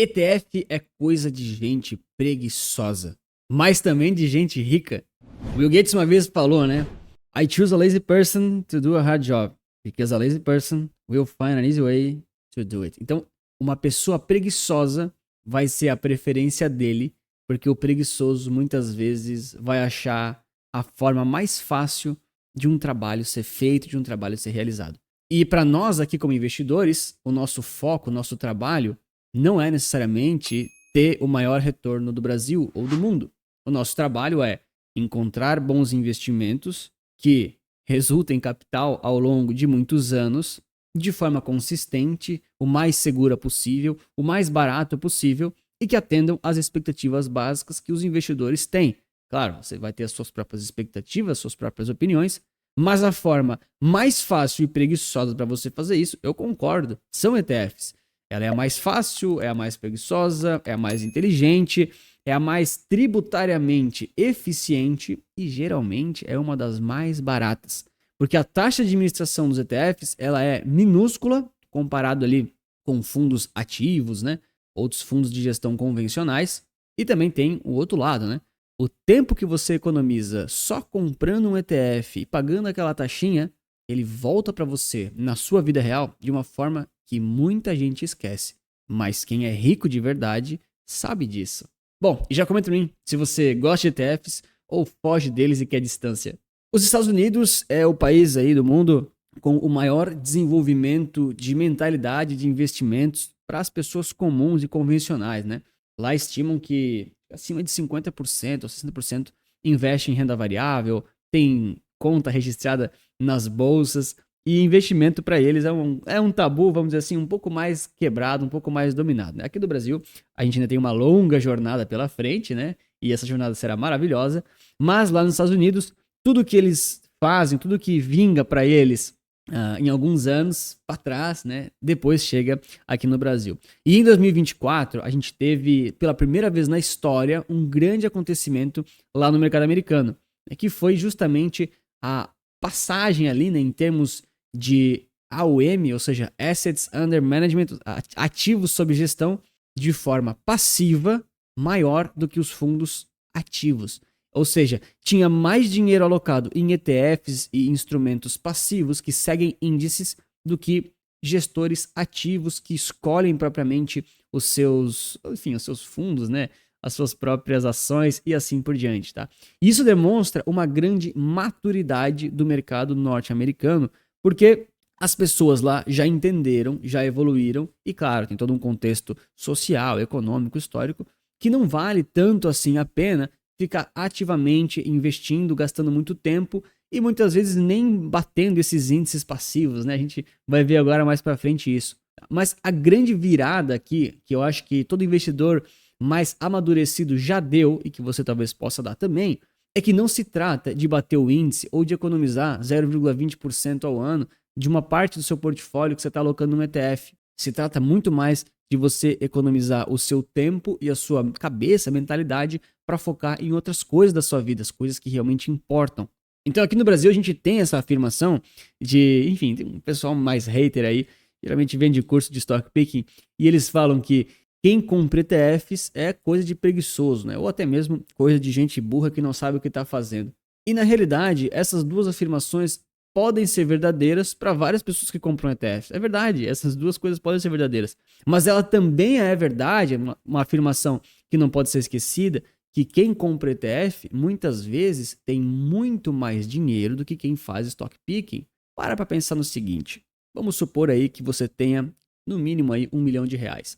ETF é coisa de gente preguiçosa, mas também de gente rica. O Bill Gates uma vez falou, né? I choose a lazy person to do a hard job, because a lazy person will find an easy way to do it. Então, uma pessoa preguiçosa vai ser a preferência dele, porque o preguiçoso muitas vezes vai achar a forma mais fácil de um trabalho ser feito, de um trabalho ser realizado. E para nós aqui como investidores, o nosso foco, o nosso trabalho não é necessariamente ter o maior retorno do Brasil ou do mundo. O nosso trabalho é encontrar bons investimentos que resultem em capital ao longo de muitos anos, de forma consistente, o mais segura possível, o mais barato possível e que atendam às expectativas básicas que os investidores têm. Claro, você vai ter as suas próprias expectativas, suas próprias opiniões, mas a forma mais fácil e preguiçosa para você fazer isso, eu concordo, são ETFs. Ela é a mais fácil, é a mais preguiçosa, é a mais inteligente, é a mais tributariamente eficiente e geralmente é uma das mais baratas. Porque a taxa de administração dos ETFs ela é minúscula comparado ali com fundos ativos, né? Outros fundos de gestão convencionais. E também tem o outro lado, né? O tempo que você economiza só comprando um ETF e pagando aquela taxinha, ele volta para você na sua vida real de uma forma que muita gente esquece. Mas quem é rico de verdade sabe disso. Bom, e já comenta pra mim se você gosta de ETFs ou foge deles e quer distância. Os Estados Unidos é o país aí do mundo com o maior desenvolvimento de mentalidade de investimentos para as pessoas comuns e convencionais, né? Lá estimam que acima de 50% ou 60% investe em renda variável, tem conta registrada nas bolsas e investimento para eles é um tabu, vamos dizer assim, um pouco mais quebrado, um pouco mais dominado, né? Aqui do Brasil, a gente ainda tem uma longa jornada pela frente, né? E essa jornada será maravilhosa, mas lá nos Estados Unidos, tudo que eles fazem, tudo que vinga para eles em alguns anos para trás, né? Depois chega aqui no Brasil. E em 2024, a gente teve, pela primeira vez na história, um grande acontecimento lá no mercado americano, né, que foi justamente a passagem ali, né, em termos de AUM, ou seja, Assets Under Management, ativos sob gestão, de forma passiva, maior do que os fundos ativos. Ou seja, tinha mais dinheiro alocado em ETFs e instrumentos passivos que seguem índices do que gestores ativos que escolhem propriamente os seus fundos, né? As suas próprias ações e assim por diante, tá? Isso demonstra uma grande maturidade do mercado norte-americano, porque as pessoas lá já entenderam, já evoluíram e, claro, tem todo um contexto social, econômico, histórico que não vale tanto assim a pena ficar ativamente investindo, gastando muito tempo e muitas vezes nem batendo esses índices passivos, né? A gente vai ver agora mais para frente isso. Mas a grande virada aqui, que eu acho que todo investidor mais amadurecido já deu e que você talvez possa dar também, é que não se trata de bater o índice ou de economizar 0,20% ao ano de uma parte do seu portfólio que você está alocando no ETF. Se trata muito mais de você economizar o seu tempo e a sua cabeça, mentalidade, para focar em outras coisas da sua vida, as coisas que realmente importam. Então aqui no Brasil a gente tem essa afirmação de, enfim, tem um pessoal mais hater aí, geralmente vende curso de stock picking, e eles falam que quem compra ETFs é coisa de preguiçoso, né? Ou até mesmo coisa de gente burra que não sabe o que está fazendo. E na realidade, essas duas afirmações podem ser verdadeiras para várias pessoas que compram ETFs. É verdade, essas duas coisas podem ser verdadeiras. Mas ela também é verdade, uma afirmação que não pode ser esquecida, que quem compra ETF muitas vezes tem muito mais dinheiro do que quem faz stock picking. Para pensar no seguinte, vamos supor aí que você tenha no mínimo aí R$1 milhão,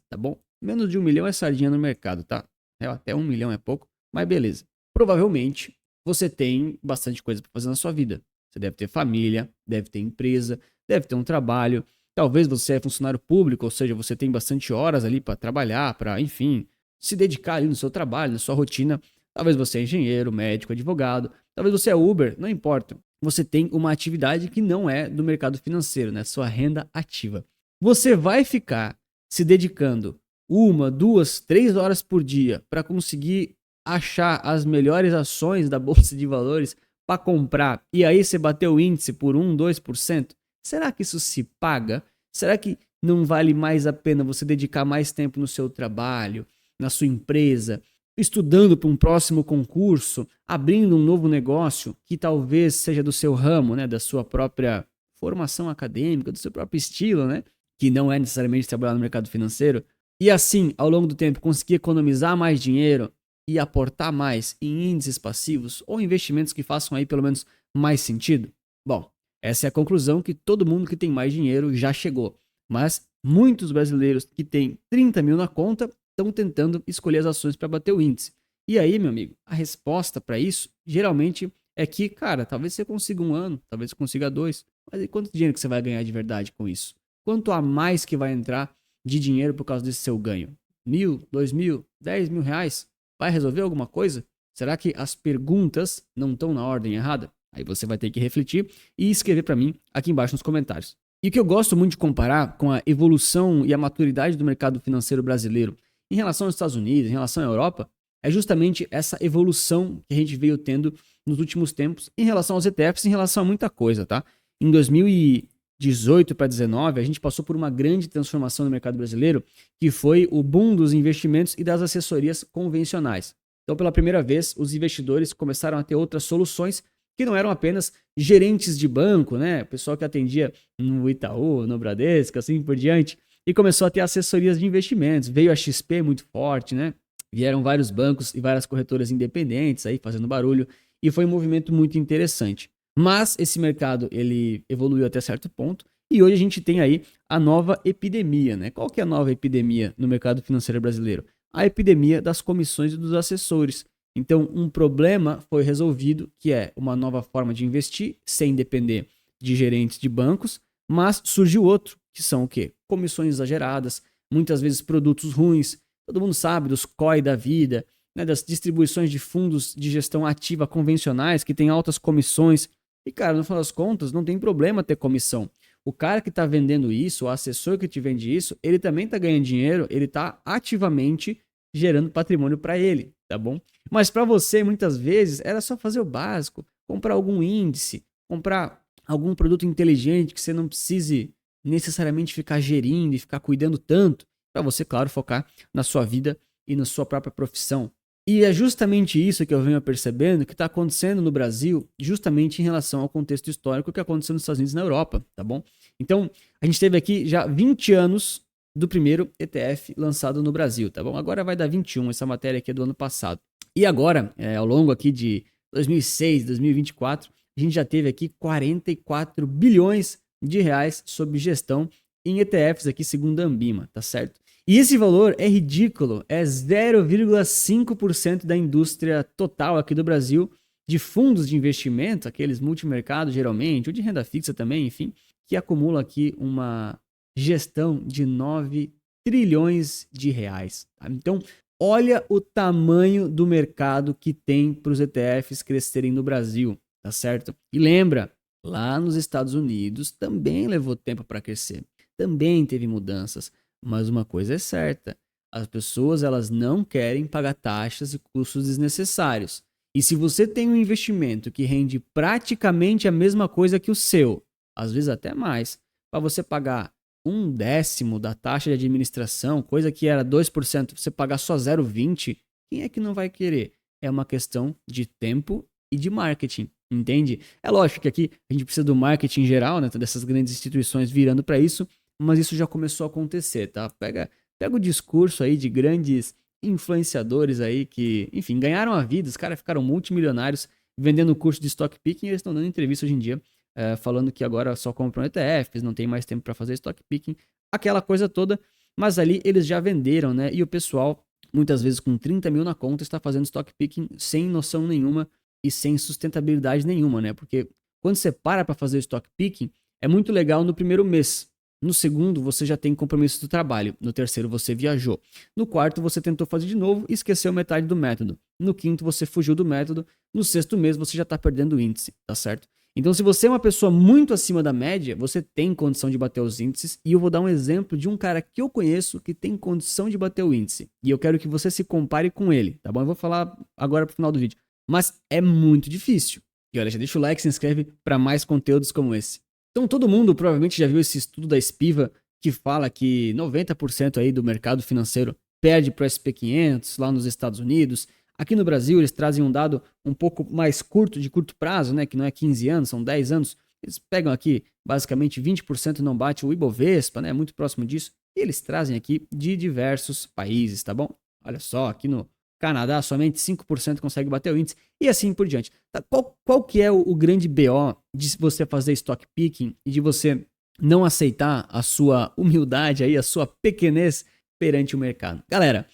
tá bom? Menos de 1 milhão é sardinha no mercado, tá? Até 1 milhão é pouco, mas beleza. Provavelmente você tem bastante coisa para fazer na sua vida. Você deve ter família, deve ter empresa, deve ter um trabalho. Talvez você é funcionário público, ou seja, você tem bastante horas ali para trabalhar, para, enfim, se dedicar ali no seu trabalho, na sua rotina. Talvez você é engenheiro, médico, advogado. Talvez você é Uber, não importa. Você tem uma atividade que não é do mercado financeiro, né? Sua renda ativa. Você vai ficar se dedicando 1, 2, 3 horas por dia para conseguir achar as melhores ações da Bolsa de Valores para comprar e aí você bateu o índice por 1, 2%? Será que isso se paga? Será que não vale mais a pena você dedicar mais tempo no seu trabalho, na sua empresa, estudando para um próximo concurso, abrindo um novo negócio que talvez seja do seu ramo, né, da sua própria formação acadêmica, do seu próprio estilo, né, que não é necessariamente trabalhar no mercado financeiro, e assim, ao longo do tempo, conseguir economizar mais dinheiro e aportar mais em índices passivos ou investimentos que façam aí pelo menos mais sentido? Bom, essa é a conclusão que todo mundo que tem mais dinheiro já chegou. Mas muitos brasileiros que têm 30 mil na conta estão tentando escolher as ações para bater o índice. E aí, meu amigo, a resposta para isso geralmente é que, cara, talvez você consiga 1 ano, talvez você consiga 2, mas e quanto dinheiro que você vai ganhar de verdade com isso? Quanto a mais que vai entrar de dinheiro por causa desse seu ganho? 1.000, 2.000, 10 mil reais? Vai resolver alguma coisa? Será que as perguntas não estão na ordem errada? Aí você vai ter que refletir e escrever para mim aqui embaixo nos comentários. E o que eu gosto muito de comparar com a evolução e a maturidade do mercado financeiro brasileiro em relação aos Estados Unidos, em relação à Europa, é justamente essa evolução que a gente veio tendo nos últimos tempos em relação aos ETFs, em relação a muita coisa, tá? Em 2018 para 2019, a gente passou por uma grande transformação no mercado brasileiro, que foi o boom dos investimentos e das assessorias convencionais. Então, pela primeira vez, os investidores começaram a ter outras soluções que não eram apenas gerentes de banco, né? O pessoal que atendia no Itaú, no Bradesco, assim por diante, e começou a ter assessorias de investimentos. Veio a XP muito forte, né? Vieram vários bancos e várias corretoras independentes aí fazendo barulho, e foi um movimento muito interessante. Mas esse mercado, ele evoluiu até certo ponto, e hoje a gente tem aí a nova epidemia, né? Qual que é a nova epidemia no mercado financeiro brasileiro? A epidemia das comissões e dos assessores. Então, um problema foi resolvido, que é uma nova forma de investir, sem depender de gerentes de bancos, mas surgiu outro, que são o quê? Comissões exageradas, muitas vezes produtos ruins. Todo mundo sabe dos COI da vida, né, das distribuições de fundos de gestão ativa convencionais, que têm altas comissões. E, cara, no final das contas, não tem problema ter comissão. O cara que está vendendo isso, o assessor que te vende isso, ele também está ganhando dinheiro, ele está ativamente gerando patrimônio para ele, tá bom? Mas para você, muitas vezes, era só fazer o básico, comprar algum índice, comprar algum produto inteligente que você não precise necessariamente ficar gerindo e ficar cuidando tanto, para você, claro, focar na sua vida e na sua própria profissão. E é justamente isso que eu venho percebendo que está acontecendo no Brasil, justamente em relação ao contexto histórico que aconteceu nos Estados Unidos e na Europa, tá bom? Então, a gente teve aqui já 20 anos do primeiro ETF lançado no Brasil, tá bom? Agora vai dar 21, essa matéria aqui é do ano passado. E agora, ao longo aqui de 2006, 2024, a gente já teve aqui 44 bilhões de reais sob gestão em ETFs aqui, segundo a Ambima, tá certo? E esse valor é ridículo, é 0,5% da indústria total aqui do Brasil de fundos de investimento, aqueles multimercados geralmente, ou de renda fixa também, enfim, que acumula aqui uma gestão de 9 trilhões de reais. Tá? Então, olha o tamanho do mercado que tem para os ETFs crescerem no Brasil, tá certo? E lembra, lá nos Estados Unidos também levou tempo para crescer, também teve mudanças, mas uma coisa é certa, as pessoas elas não querem pagar taxas e custos desnecessários. E se você tem um investimento que rende praticamente a mesma coisa que o seu, às vezes até mais, para você pagar 1/10 da taxa de administração, coisa que era 2%, você pagar só 0,20%, quem é que não vai querer? É uma questão de tempo e de marketing, entende? É lógico que aqui a gente precisa do marketing geral, né, dessas grandes instituições virando para isso, mas isso já começou a acontecer, tá? Pega o discurso aí de grandes influenciadores aí que, enfim, ganharam a vida, os caras ficaram multimilionários vendendo curso de stock picking e eles estão dando entrevista hoje em dia falando que agora só compram ETFs, não tem mais tempo para fazer stock picking, aquela coisa toda, mas ali eles já venderam, né? E o pessoal, muitas vezes com 30 mil na conta, está fazendo stock picking sem noção nenhuma e sem sustentabilidade nenhuma, né? Porque quando você para fazer o stock picking, é muito legal no primeiro mês. No segundo, você já tem compromisso do trabalho. No terceiro, você viajou. No quarto, você tentou fazer de novo e esqueceu metade do método. No quinto, você fugiu do método. No sexto mês, você já está perdendo o índice, tá certo? Então, se você é uma pessoa muito acima da média, você tem condição de bater os índices. E eu vou dar um exemplo de um cara que eu conheço que tem condição de bater o índice. E eu quero que você se compare com ele, tá bom? Eu vou falar agora pro final do vídeo. Mas é muito difícil. E olha, já deixa o like e se inscreve para mais conteúdos como esse. Então todo mundo provavelmente já viu esse estudo da Spiva que fala que 90% aí do mercado financeiro perde para o SP500 lá nos Estados Unidos. Aqui no Brasil eles trazem um dado um pouco mais curto, de curto prazo, né, que não é 15 anos, são 10 anos. Eles pegam aqui, basicamente 20% não bate o Ibovespa, né, muito próximo disso, e eles trazem aqui de diversos países, tá bom? Olha só, aqui no Canadá somente 5% consegue bater o índice e assim por diante. Tá? Qual que é o grande BO de você fazer stock picking e de você não aceitar a sua humildade aí, a sua pequenez perante o mercado? Galera,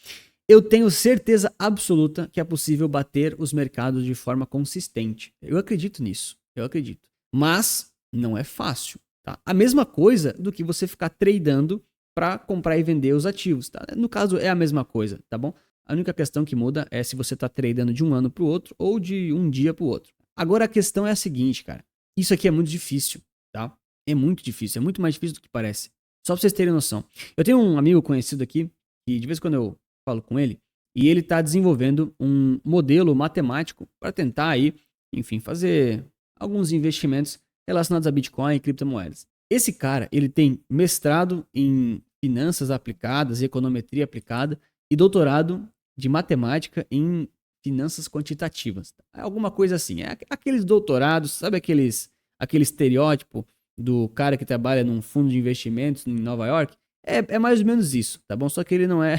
eu tenho certeza absoluta que é possível bater os mercados de forma consistente. Eu acredito nisso, eu acredito. Mas não é fácil, tá? A mesma coisa do que você ficar tradando para comprar e vender os ativos, tá? No caso é a mesma coisa, tá bom? A única questão que muda é se você está tradando de um ano para o outro ou de um dia para o outro. Agora a questão é a seguinte, cara. Isso aqui é muito difícil, tá? É muito difícil, é muito mais difícil do que parece. Só para vocês terem noção. Eu tenho um amigo conhecido aqui, que de vez em quando eu falo com ele, e ele está desenvolvendo um modelo matemático para tentar aí, enfim, fazer alguns investimentos relacionados a Bitcoin e criptomoedas. Esse cara, ele tem mestrado em finanças aplicadas e econometria aplicada e doutorado de matemática em finanças quantitativas. É alguma coisa assim. É aqueles doutorados, sabe aquele estereótipo do cara que trabalha num fundo de investimentos em Nova York? É mais ou menos isso, tá bom? Só que ele não é,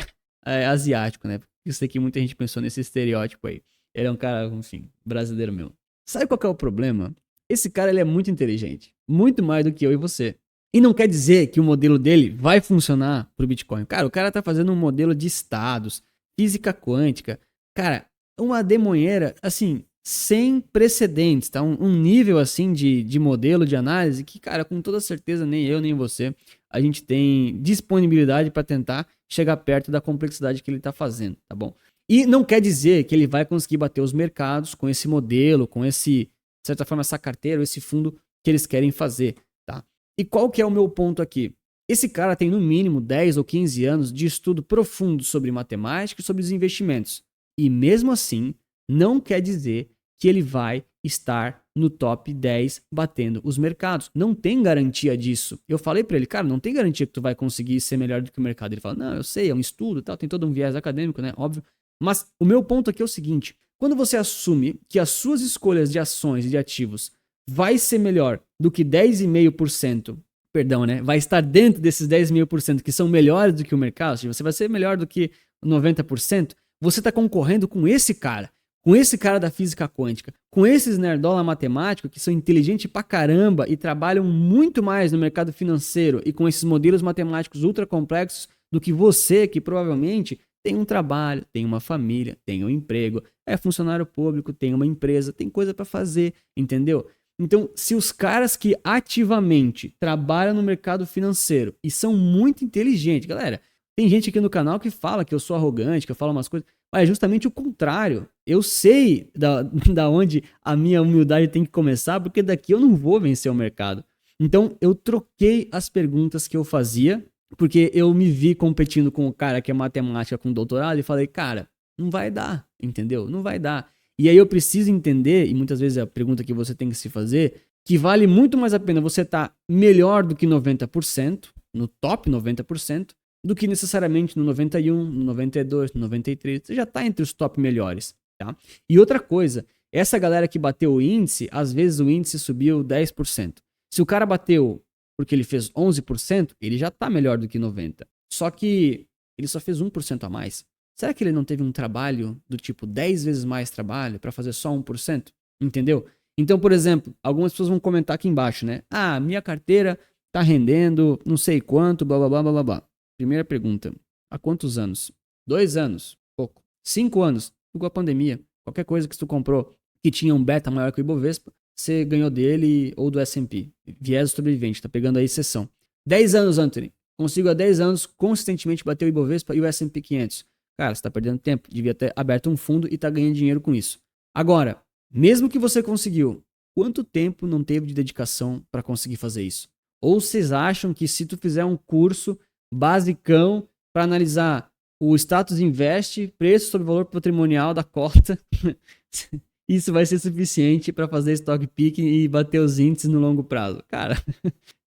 asiático, né? Eu sei que muita gente pensou nesse estereótipo aí. Ele é um cara, enfim, brasileiro mesmo. Sabe qual que é o problema? Esse cara ele é muito inteligente. Muito mais do que eu e você. E não quer dizer que o modelo dele vai funcionar pro Bitcoin. Cara, o cara tá fazendo um modelo de estados, física quântica. Cara, uma demonheira, assim, sem precedentes, tá? Um nível, assim, de modelo de análise que, cara, com toda certeza, nem eu, nem você, a gente tem disponibilidade para tentar chegar perto da complexidade que ele tá fazendo, tá bom? E não quer dizer que ele vai conseguir bater os mercados com esse modelo, com esse, de certa forma, essa carteira, esse fundo que eles querem fazer, tá? E qual que é o meu ponto aqui? Esse cara tem no mínimo 10 ou 15 anos de estudo profundo sobre matemática e sobre os investimentos. E mesmo assim, não quer dizer que ele vai estar no top 10 batendo os mercados. Não tem garantia disso. Eu falei para ele, cara, não tem garantia que tu vai conseguir ser melhor do que o mercado. Ele fala, não, eu sei, é um estudo, tal, tem todo um viés acadêmico, né? Óbvio. Mas o meu ponto aqui é o seguinte, quando você assume que as suas escolhas de ações e de ativos vai ser melhor do que 10,5%, perdão, né? Vai estar dentro desses 10,5% que são melhores do que o mercado, se você vai ser melhor do que 90%, você está concorrendo com esse cara da física quântica, com esses nerdola matemáticos que são inteligentes pra caramba e trabalham muito mais no mercado financeiro e com esses modelos matemáticos ultra complexos do que você, que provavelmente tem um trabalho, tem uma família, tem um emprego, é funcionário público, tem uma empresa, tem coisa para fazer, entendeu? Então, se os caras que ativamente trabalham no mercado financeiro e são muito inteligentes, galera, tem gente aqui no canal que fala que eu sou arrogante, que eu falo umas coisas, mas é justamente o contrário. Eu sei da onde a minha humildade tem que começar, porque daqui eu não vou vencer o mercado. Então, eu troquei as perguntas que eu fazia, porque eu me vi competindo com o cara que é matemática com doutorado e falei, cara, não vai dar, entendeu? Não vai dar. E aí eu preciso entender, e muitas vezes é a pergunta que você tem que se fazer, que vale muito mais a pena você estar melhor do que 90%, no top 90%, do que necessariamente no 91, no 92, no 93. Você já está entre os top melhores, tá? E outra coisa, essa galera que bateu o índice, às vezes o índice subiu 10%. Se o cara bateu porque ele fez 11%, ele já está melhor do que 90%. Só que ele só fez 1% a mais. Será que ele não teve um trabalho do tipo 10 vezes mais trabalho para fazer só 1%? Entendeu? Então, por exemplo, algumas pessoas vão comentar aqui embaixo, né? Ah, minha carteira tá rendendo não sei quanto, blá, blá, blá, blá, blá. Primeira pergunta, há quantos anos? 2 anos? Pouco. 5 anos? Igual a pandemia. Qualquer coisa que tu comprou que tinha um beta maior que o Ibovespa, você ganhou dele ou do S&P. Viés sobrevivente, tá pegando aí sessão. 10 anos, Anthony. Consigo há 10 anos consistentemente bater o Ibovespa e o S&P 500. Cara, você tá perdendo tempo. Devia ter aberto um fundo e tá ganhando dinheiro com isso. Agora, mesmo que você conseguiu, quanto tempo não teve de dedicação para conseguir fazer isso? Ou vocês acham que se tu fizer um curso basicão para analisar o status invest, preço sobre valor patrimonial da cota, isso vai ser suficiente para fazer stock picking e bater os índices no longo prazo? Cara,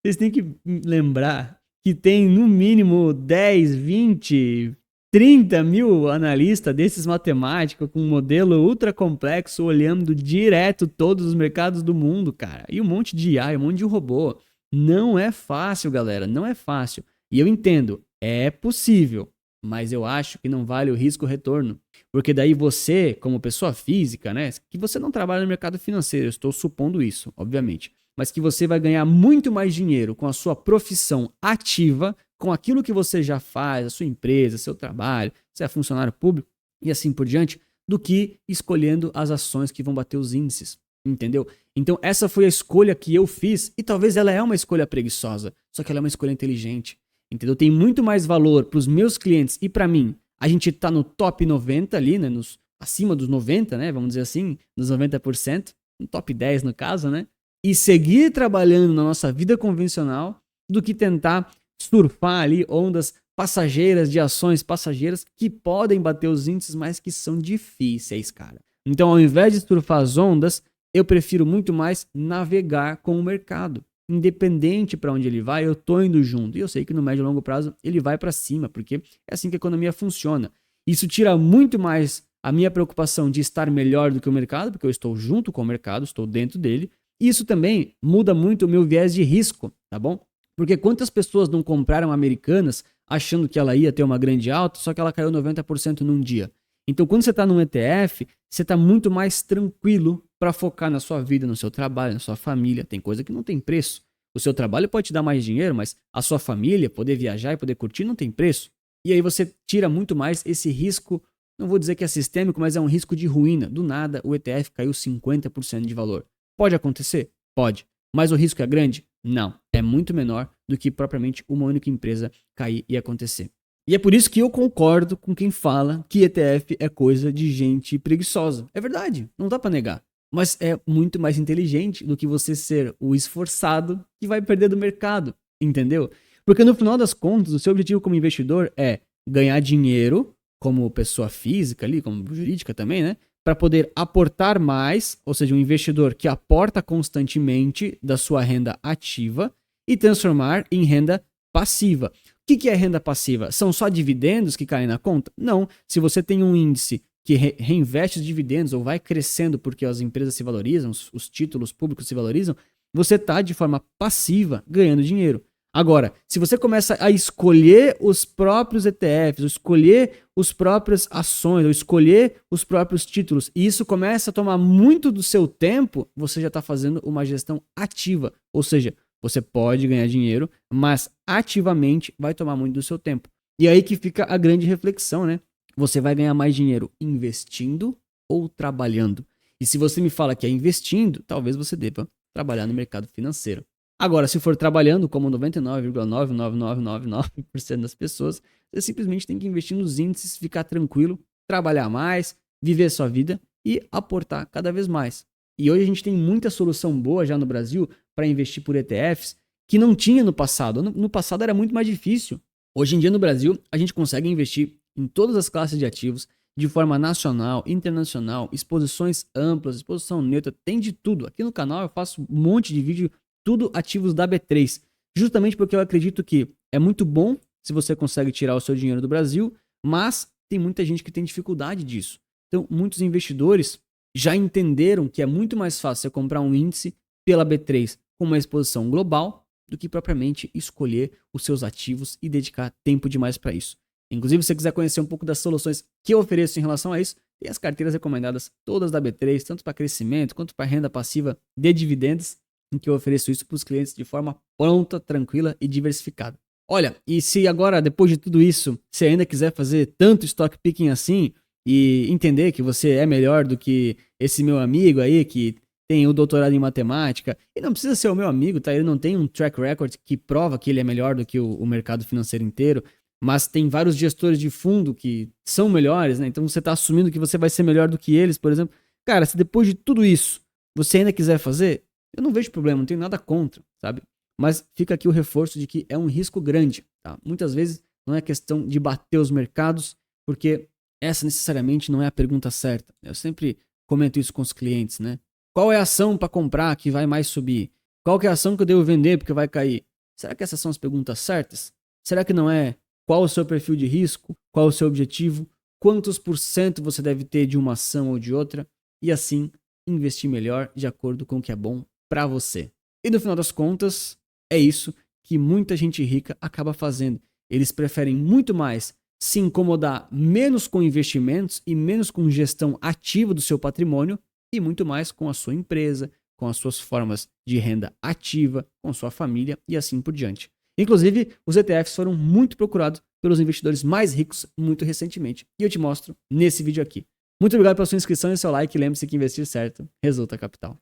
vocês têm que lembrar que tem no mínimo 10, 20, 30 mil analistas desses matemáticos com um modelo ultra complexo olhando direto todos os mercados do mundo, cara. E um monte de IA, um monte de robô. Não é fácil, galera, não é fácil. E eu entendo, é possível, mas eu acho que não vale o risco-retorno. Porque daí você, como pessoa física, né, que você não trabalha no mercado financeiro, eu estou supondo isso, obviamente, mas que você vai ganhar muito mais dinheiro com a sua profissão ativa, com aquilo que você já faz, a sua empresa, seu trabalho, você é funcionário público e assim por diante, do que escolhendo as ações que vão bater os índices, entendeu? Então essa foi a escolha que eu fiz e talvez ela é uma escolha preguiçosa, só que ela é uma escolha inteligente, entendeu? Tem muito mais valor para os meus clientes e para mim. A gente tá no top 90 ali, né, acima dos 90, né, vamos dizer assim, nos 90%, no top 10 no caso, né? E seguir trabalhando na nossa vida convencional do que tentar surfar ali ondas passageiras de ações passageiras que podem bater os índices, mas que são difíceis, cara. Então, ao invés de surfar as ondas, eu prefiro muito mais navegar com o mercado. Independente para onde ele vai, eu tô indo junto. E eu sei que no médio e longo prazo ele vai para cima, porque é assim que a economia funciona. Isso tira muito mais a minha preocupação de estar melhor do que o mercado, porque eu estou junto com o mercado, estou dentro dele. Isso também muda muito o meu viés de risco, tá bom? Porque quantas pessoas não compraram Americanas achando que ela ia ter uma grande alta, só que ela caiu 90% num dia. Então, quando você está num ETF, você está muito mais tranquilo para focar na sua vida, no seu trabalho, na sua família. Tem coisa que não tem preço. O seu trabalho pode te dar mais dinheiro, mas a sua família, poder viajar e poder curtir, não tem preço. E aí você tira muito mais esse risco, não vou dizer que é sistêmico, mas é um risco de ruína. Do nada, o ETF caiu 50% de valor. Pode acontecer? Pode. Mas o risco é grande? Não. É muito menor do que propriamente uma única empresa cair e acontecer. E é por isso que eu concordo com quem fala que ETF é coisa de gente preguiçosa. É verdade, não dá pra negar. Mas é muito mais inteligente do que você ser o esforçado que vai perder do mercado, entendeu? Porque no final das contas, o seu objetivo como investidor é ganhar dinheiro, como pessoa física ali, como jurídica também, né? Para poder aportar mais, ou seja, um investidor que aporta constantemente da sua renda ativa e transformar em renda passiva. O que é renda passiva? São só dividendos que caem na conta? Não. Se você tem um índice que reinveste os dividendos ou vai crescendo porque as empresas se valorizam, os títulos públicos se valorizam, você está de forma passiva ganhando dinheiro. Agora, se você começa a escolher os próprios ETFs, ou escolher as próprias ações, ou escolher os próprios títulos, e isso começa a tomar muito do seu tempo, você já está fazendo uma gestão ativa. Ou seja, você pode ganhar dinheiro, mas ativamente vai tomar muito do seu tempo. E aí que fica a grande reflexão, né? Você vai ganhar mais dinheiro investindo ou trabalhando? E se você me fala que é investindo, talvez você deva trabalhar no mercado financeiro. Agora, se for trabalhando, como 99,99999% das pessoas, você simplesmente tem que investir nos índices, ficar tranquilo, trabalhar mais, viver sua vida e aportar cada vez mais. E hoje a gente tem muita solução boa já no Brasil para investir por ETFs que não tinha no passado. No passado era muito mais difícil. Hoje em dia no Brasil a gente consegue investir em todas as classes de ativos de forma nacional, internacional, exposições amplas, exposição neutra, tem de tudo. Aqui no canal eu faço um monte de vídeo, tudo ativos da B3, justamente porque eu acredito que é muito bom se você consegue tirar o seu dinheiro do Brasil, mas tem muita gente que tem dificuldade disso. Então, muitos investidores já entenderam que é muito mais fácil você comprar um índice pela B3 com uma exposição global do que propriamente escolher os seus ativos e dedicar tempo demais para isso. Inclusive, se você quiser conhecer um pouco das soluções que eu ofereço em relação a isso, tem as carteiras recomendadas todas da B3, tanto para crescimento quanto para renda passiva de dividendos, em que eu ofereço isso para os clientes de forma pronta, tranquila e diversificada. Olha, e se agora, depois de tudo isso, você ainda quiser fazer tanto stock picking assim e entender que você é melhor do que esse meu amigo aí que tem o doutorado em matemática, e não precisa ser o meu amigo, tá? Ele não tem um track record que prova que ele é melhor do que o mercado financeiro inteiro, mas tem vários gestores de fundo que são melhores, né? Então você está assumindo que você vai ser melhor do que eles, por exemplo. Cara, se depois de tudo isso você ainda quiser fazer, eu não vejo problema, não tenho nada contra, sabe? Mas fica aqui o reforço de que é um risco grande, tá? Muitas vezes não é questão de bater os mercados, porque essa necessariamente não é a pergunta certa. Eu sempre comento isso com os clientes, né? Qual é a ação para comprar que vai mais subir? Qual que é a ação que eu devo vender porque vai cair? Será que essas são as perguntas certas? Será que não é qual o seu perfil de risco, qual o seu objetivo, quantos por cento você deve ter de uma ação ou de outra, e assim investir melhor de acordo com o que é bom para você. E no final das contas, é isso que muita gente rica acaba fazendo. Eles preferem muito mais se incomodar menos com investimentos e menos com gestão ativa do seu patrimônio e muito mais com a sua empresa, com as suas formas de renda ativa, com sua família e assim por diante. Inclusive, os ETFs foram muito procurados pelos investidores mais ricos muito recentemente. E eu te mostro nesse vídeo aqui. Muito obrigado pela sua inscrição e seu like. Lembre-se que investir certo resulta capital.